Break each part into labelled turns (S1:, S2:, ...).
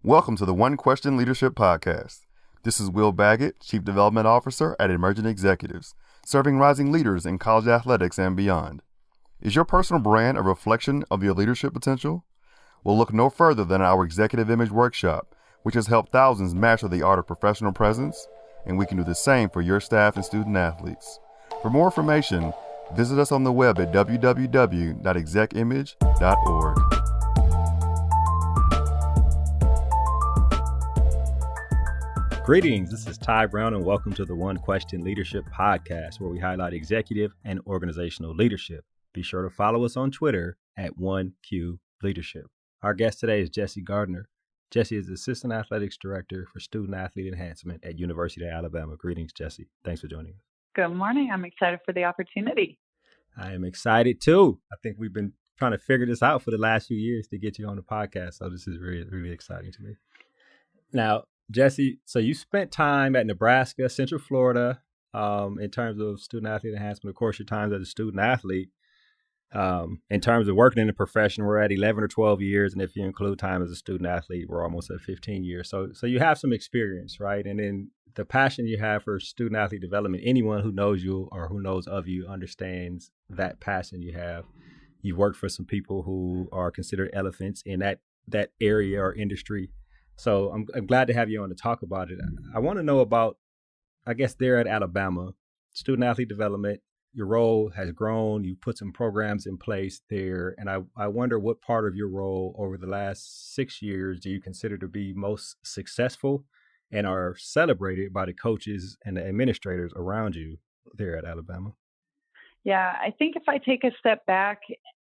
S1: Welcome to the One Question Leadership Podcast. This is Will Baggett, Chief Development Officer at Emerging Executives, serving rising leaders in college athletics and beyond. Is your personal brand a reflection of your leadership potential? Well, look no further than our Executive Image Workshop, which has helped thousands master the art of professional presence, and we can do the same for your staff and student athletes. For more information, visit us on the web at www.execimage.org.
S2: Greetings, this is Ty Brown and welcome to the One Question Leadership Podcast, where we highlight executive and organizational leadership. Be sure to follow us on Twitter at 1Q Leadership. Our guest today is Jessie Gardner. Jessie is Assistant Athletics Director for Student Athlete Enhancement at University of Alabama. Greetings, Jessie. Thanks for joining us.
S3: Good morning. I'm excited for the opportunity.
S2: I am excited too. I think we've been trying to figure this out for the last few years to get you on the podcast, so this is really, really exciting to me. Now, Jessie, so you spent time at Nebraska, Central Florida, in terms of student athlete enhancement. Of course, your time as a student athlete. In terms of working in the profession, we're at 11 or 12 years. And if you include time as a student athlete, we're almost at 15 years. So you have some experience, right? And then the passion you have for student athlete development, anyone who knows you or who knows of you understands that passion you have. You've worked for some people who are considered elephants in that area or industry. So I'm glad to have you on to talk about it. I want to know about, I guess, there at Alabama, student athlete development. Your role has grown. You've put some programs in place there. And I wonder what part of your role over the last 6 years do you consider to be most successful and are celebrated by the coaches and the administrators around you there at Alabama?
S3: Yeah, I think if I take a step back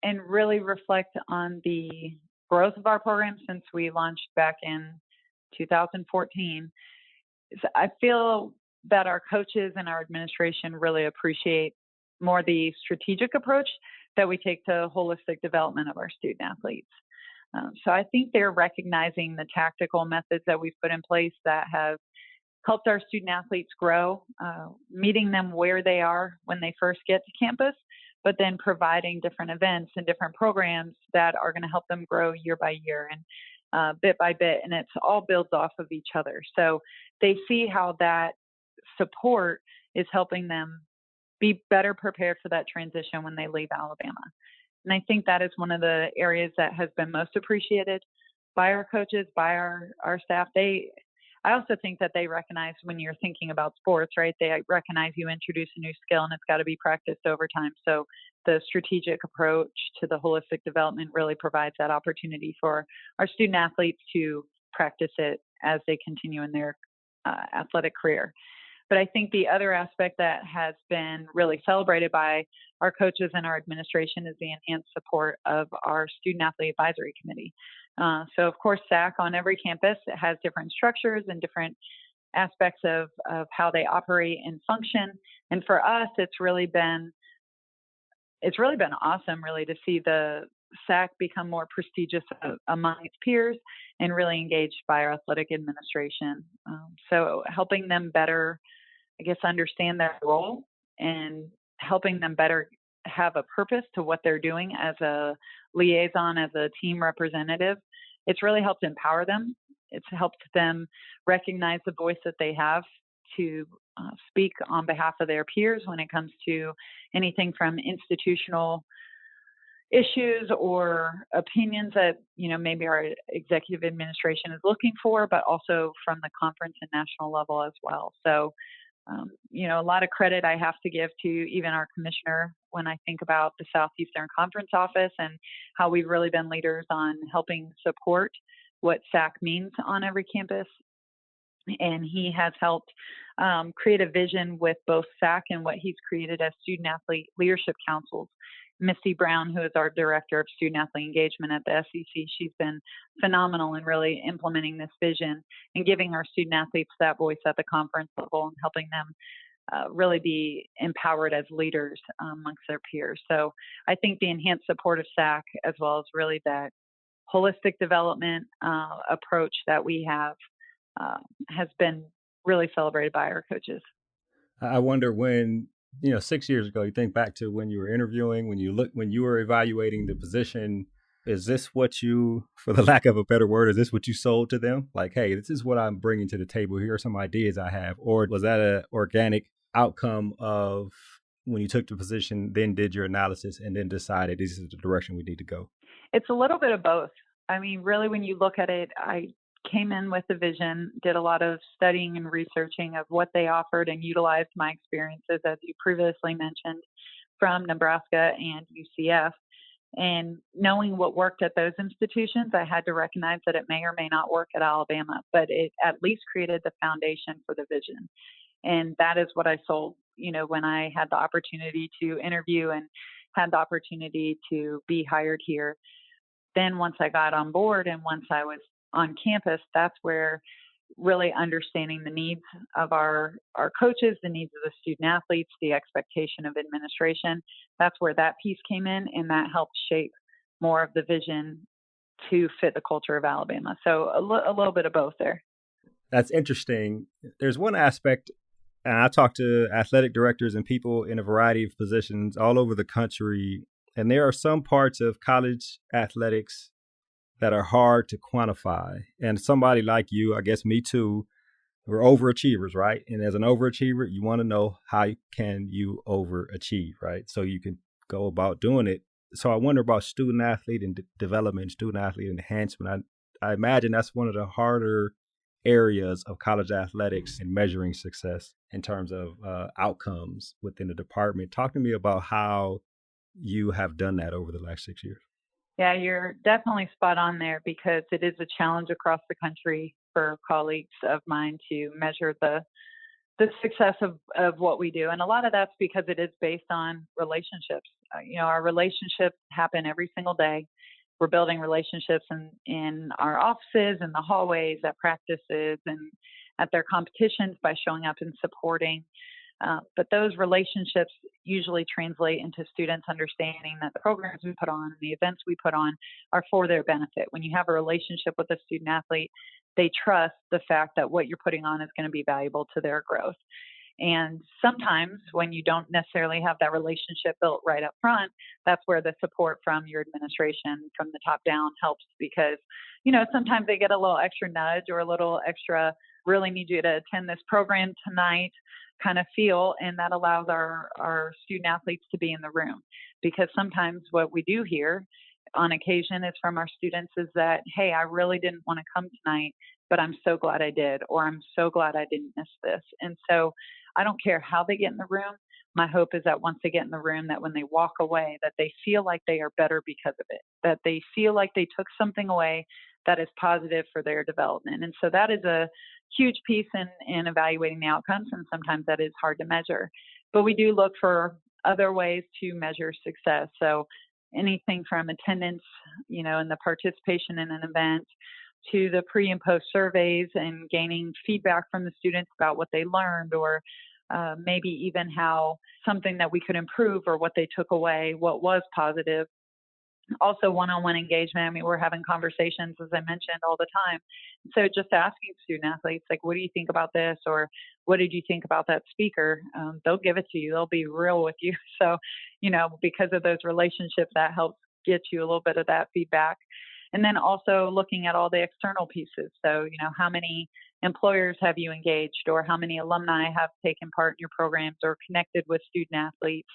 S3: and really reflect on the growth of our program since we launched back in 2014, I feel that our coaches and our administration really appreciate more the strategic approach that we take to holistic development of our student athletes. So I think they're recognizing the tactical methods that we've put in place that have helped our student athletes grow, meeting them where they are when they first get to campus, but then providing different events and different programs that are going to help them grow year by year and bit by bit. And it's all builds off of each other. So they see how that support is helping them be better prepared for that transition when they leave Alabama. And I think that is one of the areas that has been most appreciated by our coaches, by our staff. I also think that they recognize when you're thinking about sports, right? They recognize you introduce a new skill and it's got to be practiced over time. So the strategic approach to the holistic development really provides that opportunity for our student athletes to practice it as they continue in their athletic career. But I think the other aspect that has been really celebrated by our coaches and our administration is the enhanced support of our Student Athlete Advisory Committee. So, of course, SAC on every campus has different structures and different aspects of how they operate and function. And for us, it's really been awesome, really, to see the SAC become more prestigious among its peers and really engaged by our athletic administration. So helping them better, I guess, understand their role and helping them better have a purpose to what they're doing as a liaison, as a team representative. It's really helped empower them. It's helped them recognize the voice that they have to speak on behalf of their peers when it comes to anything from institutional issues or opinions that, maybe our executive administration is looking for, but also from the conference and national level as well. So, a lot of credit I have to give to even our commissioner when I think about the Southeastern Conference office and how we've really been leaders on helping support what SAC means on every campus. And he has helped create a vision with both SAC and what he's created as student athlete leadership councils. Misty Brown, who is our director of student athlete engagement at the SEC, she's been phenomenal in really implementing this vision and giving our student athletes that voice at the conference level and helping them really be empowered as leaders amongst their peers. So I think the enhanced support of SAC, as well as really that holistic development approach that we have, has been really celebrated by our coaches.
S2: I wonder when, 6 years ago, you think back to when you were interviewing, when you were evaluating the position, is this what you, for the lack of a better word, is this what you sold to them? Like, hey, this is what I'm bringing to the table. Here are some ideas I have. Or was that an organic outcome of when you took the position, then did your analysis and then decided this is the direction we need to go?
S3: It's a little bit of both. I mean, really, when you look at it, I came in with a vision, did a lot of studying and researching of what they offered, and utilized my experiences, as you previously mentioned, from Nebraska and UCF. And knowing what worked at those institutions, I had to recognize that it may or may not work at Alabama, but it at least created the foundation for the vision. And that is what I sold, when I had the opportunity to interview and had the opportunity to be hired here. Then once I got on board and once I was on campus, that's where really understanding the needs of our coaches, the needs of the student athletes, the expectation of administration, that's where that piece came in, and that helped shape more of the vision to fit the culture of Alabama. So a little bit of both there.
S2: That's interesting. There's one aspect, and I talk to athletic directors and people in a variety of positions all over the country, and there are some parts of college athletics that are hard to quantify. And somebody like you, I guess me too, we're overachievers, right? And as an overachiever, you want to know how can you overachieve, right? So you can go about doing it. So I wonder about student athlete and development, student athlete enhancement. I imagine that's one of the harder areas of college athletics in measuring success in terms of outcomes within the department. Talk to me about how you have done that over the last 6 years.
S3: Yeah, you're definitely spot on there, because it is a challenge across the country for colleagues of mine to measure the success of what we do. And a lot of that's because it is based on relationships. Our relationships happen every single day. We're building relationships in our offices, in the hallways, at practices, and at their competitions by showing up and supporting. But those relationships usually translate into students understanding that the programs we put on, the events we put on, are for their benefit. When you have a relationship with a student athlete, they trust the fact that what you're putting on is going to be valuable to their growth. And sometimes when you don't necessarily have that relationship built right up front, that's where the support from your administration, from the top down, helps, because, sometimes they get a little extra nudge or a little extra, really need you to attend this program tonight kind of feel, and that allows our student athletes to be in the room. Because sometimes what we do hear on occasion is from our students is that, hey, I really didn't want to come tonight, but I'm so glad I did, or I'm so glad I didn't miss this. And so I don't care how they get in the room. My hope is that once they get in the room, that when they walk away, that they feel like they are better because of it, that they feel like they took something away that is positive for their development. And so that is a huge piece in evaluating the outcomes, and sometimes that is hard to measure. But we do look for other ways to measure success. So anything from attendance, and the participation in an event, to the pre and post surveys and gaining feedback from the students about what they learned, or maybe even how something that we could improve, or what they took away, what was positive. Also one-on-one engagement. I mean, we're having conversations, as I mentioned, all the time. So just asking student athletes, like, what do you think about this? Or what did you think about that speaker? They'll give it to you. They'll be real with you. So, because of those relationships, that helps get you a little bit of that feedback. And then also looking at all the external pieces. So, how many employers have you engaged, or how many alumni have taken part in your programs or connected with student athletes?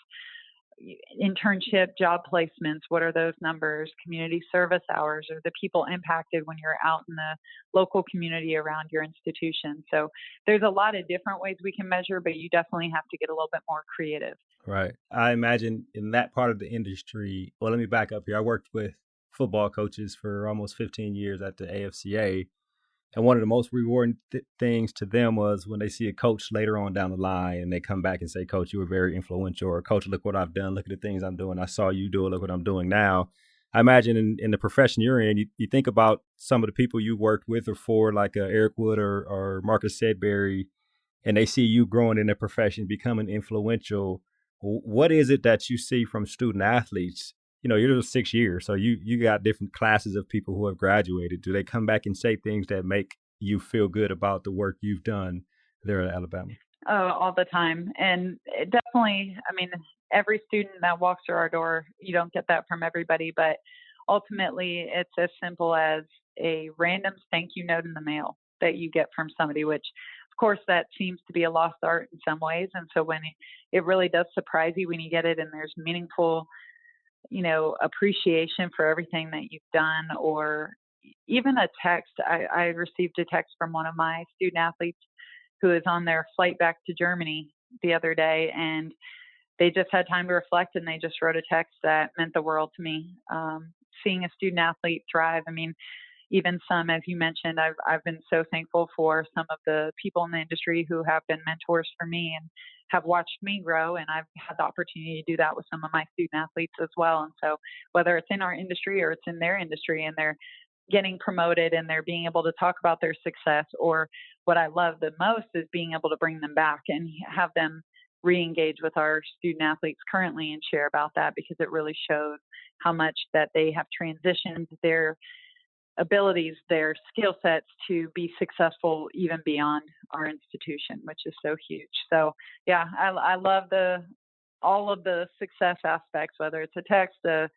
S3: Internship, job placements, what are those numbers? Community service hours, or the people impacted when you're out in the local community around your institution. So there's a lot of different ways we can measure, but you definitely have to get a little bit more creative.
S2: Right. I imagine in that part of the industry, well, let me back up here. I worked with football coaches for almost 15 years at the AFCA. And one of the most rewarding things to them was when they see a coach later on down the line and they come back and say, Coach, you were very influential, or Coach, look what I've done. Look at the things I'm doing. I saw you do it. Look what I'm doing now. I imagine in the profession you're in, you think about some of the people you worked with or for, like Eric Wood or Marcus Sedbury, and they see you growing in the profession, becoming influential. What is it that you see from student athletes? You're there 6 years, so you got different classes of people who have graduated. Do they come back and say things that make you feel good about the work you've done there at Alabama?
S3: Oh, all the time. And it definitely, I mean, every student that walks through our door, you don't get that from everybody, but ultimately it's as simple as a random thank you note in the mail that you get from somebody, which of course that seems to be a lost art in some ways. And so when it really does surprise you when you get it and there's meaningful, appreciation for everything that you've done, or even a text. I received a text from one of my student athletes who is on their flight back to Germany the other day, and they just had time to reflect, and they just wrote a text that meant the world to me. Seeing a student athlete thrive. I mean, even some, as you mentioned, I've been so thankful for some of the people in the industry who have been mentors for me and have watched me grow. And I've had the opportunity to do that with some of my student athletes as well. And so whether it's in our industry or it's in their industry and they're getting promoted and they're being able to talk about their success, or what I love the most is being able to bring them back and have them re-engage with our student athletes currently and share about that, because it really shows how much that they have transitioned their abilities, their skill sets to be successful even beyond our institution, which is so huge. So yeah, I love all of the success aspects, whether it's a text, a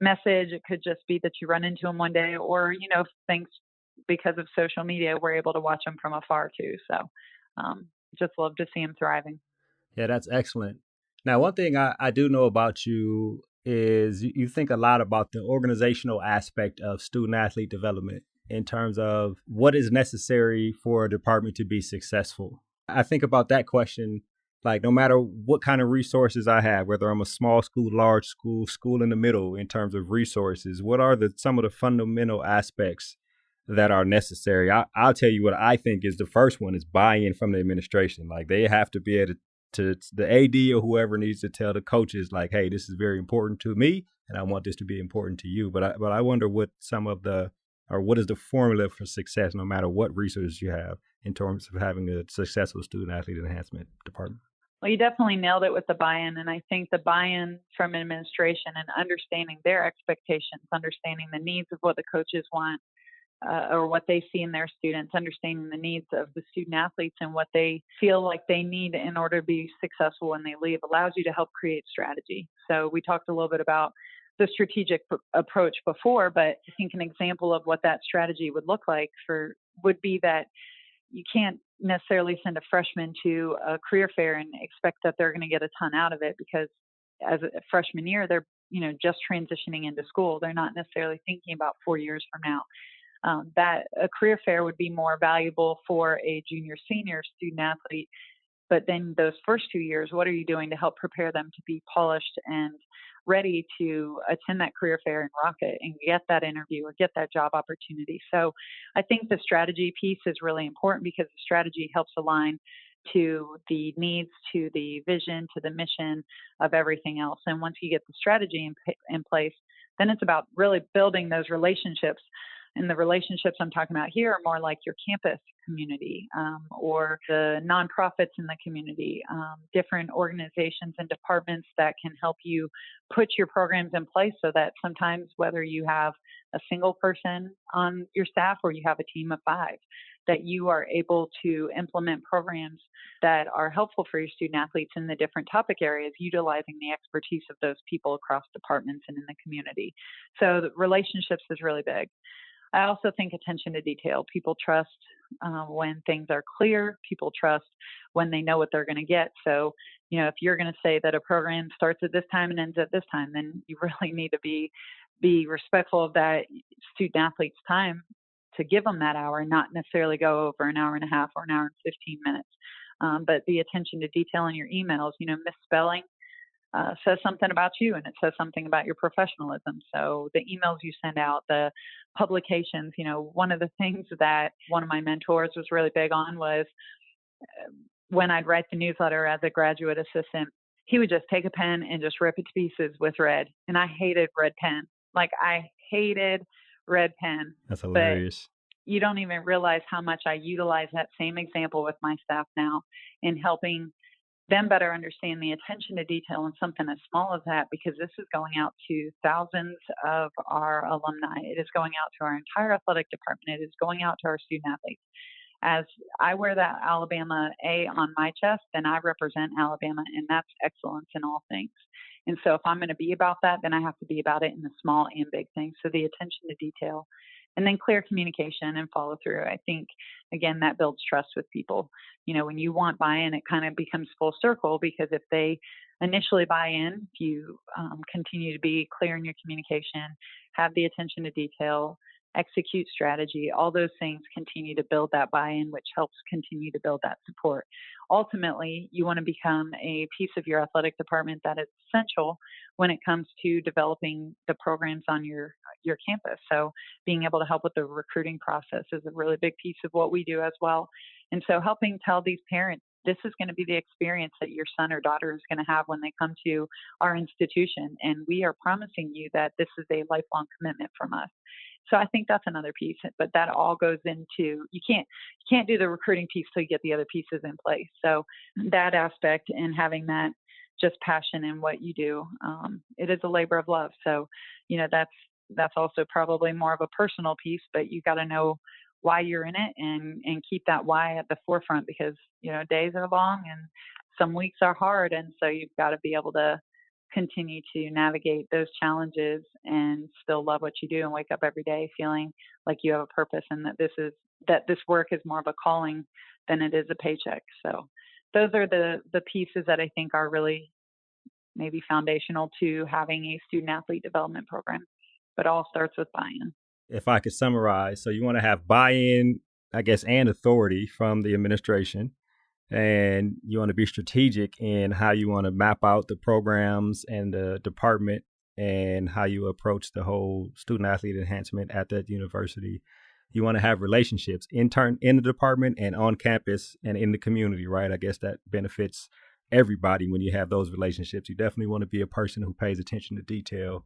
S3: message, it could just be that you run into them one day, or, things because of social media, we're able to watch them from afar too. So just love to see them thriving.
S2: Yeah, that's excellent. Now, one thing I do know about you is you think a lot about the organizational aspect of student athlete development in terms of what is necessary for a department to be successful. I think about that question, like no matter what kind of resources I have, whether I'm a small school, large school, school in the middle in terms of resources, what are some of the fundamental aspects that are necessary? I'll tell you what I think is the first one is buy-in from the administration. Like they have to be able to the AD or whoever needs to tell the coaches, like, hey, this is very important to me, and I want this to be important to you. But I wonder what what is the formula for success, no matter what resources you have, in terms of having a successful student athlete enhancement department.
S3: Well, you definitely nailed it with the buy-in, and I think the buy-in from administration and understanding their expectations, understanding the needs of what the coaches want, or what they see in their students, understanding the needs of the student athletes and what they feel like they need in order to be successful when they leave, allows you to help create strategy. So we talked a little bit about the strategic approach before, but I think an example of what that strategy would look like would be that you can't necessarily send a freshman to a career fair and expect that they're going to get a ton out of it, because as a freshman year, they're just transitioning into school. They're not necessarily thinking about 4 years from now. That a career fair would be more valuable for a junior senior student athlete. But then those first 2 years, what are you doing to help prepare them to be polished and ready to attend that career fair and rock it and get that interview or get that job opportunity? So I think the strategy piece is really important, because the strategy helps align to the needs, to the vision, to the mission of everything else. And once you get the strategy in place, then it's about really building those relationships. And the relationships I'm talking about here are more like your campus community, or the nonprofits in the community, different organizations and departments that can help you put your programs in place, so that sometimes whether you have a single person on your staff or you have a team of 5, that you are able to implement programs that are helpful for your student athletes in the different topic areas, utilizing the expertise of those people across departments and in the community. So the relationships is really big. I also think attention to detail. People trust when things are clear. People trust when they know what they're going to get. So, if you're going to say that a program starts at this time and ends at this time, then you really need to be respectful of that student athlete's time to give them that hour, and not necessarily go over an hour and a half or an hour and 15 minutes. But the attention to detail in your emails, misspelling says something about you, and it says something about your professionalism. So the emails you send out, the publications, one of the things that one of my mentors was really big on was when I'd write the newsletter as a graduate assistant, he would just take a pen and just rip it to pieces with red. And I hated red pen. I hated red pen.
S2: That's hilarious.
S3: But you don't even realize how much I utilize that same example with my staff now in helping them better understand the attention to detail in something as small as that, because this is going out to thousands of our alumni. It is going out to our entire athletic department. It is going out to our student athletes. as I wear that Alabama A on my chest, then I represent Alabama, and that's excellence in all things. And so if I'm going to be about that, then I have to be about it in the small and big things. So the attention to detail, and then clear communication and follow through. I think, again, that builds trust with people. When you want buy-in, it kind of becomes full circle, because if they initially buy in, if you continue to be clear in your communication, have the attention to detail, execute strategy, all those things continue to build that buy-in, which helps continue to build that support. Ultimately, you want to become a piece of your athletic department that is essential when it comes to developing the programs on your campus. So being able to help with the recruiting process is a really big piece of what we do as well. And so helping tell these parents, this is going to be the experience that your son or daughter is going to have when they come to our institution. And we are promising you that this is a lifelong commitment from us. So I think that's another piece, but that all goes into, you can't do the recruiting piece till you get the other pieces in place. So that aspect and having that just passion in what you do, it is a labor of love. So, that's also probably more of a personal piece, but you got to know why you're in it and keep that why at the forefront, because, days are long and some weeks are hard. And so you've got to be able to continue to navigate those challenges and still love what you do and wake up every day feeling like you have a purpose, and that this work is more of a calling than it is a paycheck. So those are the pieces that I think are really maybe foundational to having a student athlete development program, but all starts with buy-in.
S2: If I could summarize, so you want to have buy-in, I guess, and authority from the administration. And you want to be strategic in how you want to map out the programs and the department and how you approach the whole student athlete enhancement at that university. You want to have relationships in the department and on campus and in the community, right? I guess that benefits everybody when you have those relationships. You definitely want to be a person who pays attention to detail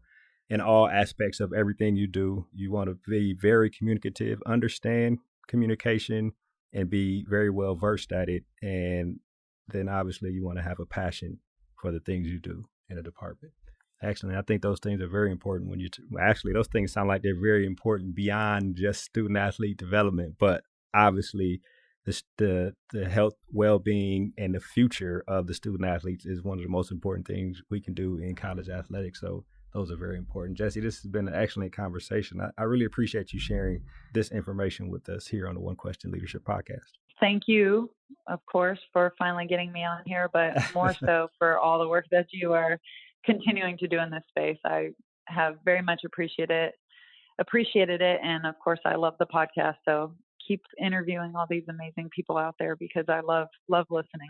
S2: in all aspects of everything you do. You want to be very communicative, understand communication, and be very well versed at it. And then obviously you want to have a passion for the things you do in a department. Actually, I think those things are very important actually, those things sound like they're very important beyond just student athlete development, but obviously the health, well-being, and the future of the student athletes is one of the most important things we can do in college athletics. So those are very important. Jessie, this has been an excellent conversation. I really appreciate you sharing this information with us here on the One Question Leadership Podcast.
S3: Thank you, of course, for finally getting me on here, but more so for all the work that you are continuing to do in this space. I have very much appreciated it. And of course, I love the podcast. So keep interviewing all these amazing people out there, because I love listening.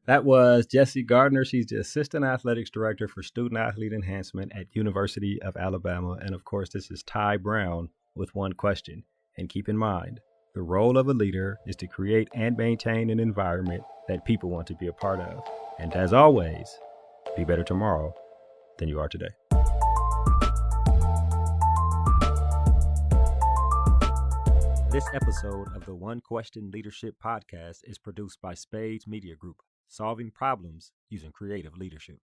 S2: That was Jessie Gardner. She's the Assistant Athletics Director for Student Athlete Enhancement at University of Alabama. And of course, this is Ty Brown with One Question. And keep in mind, the role of a leader is to create and maintain an environment that people want to be a part of. And as always, be better tomorrow than you are today. This episode of the One Question Leadership Podcast is produced by Spades Media Group, solving problems using creative leadership.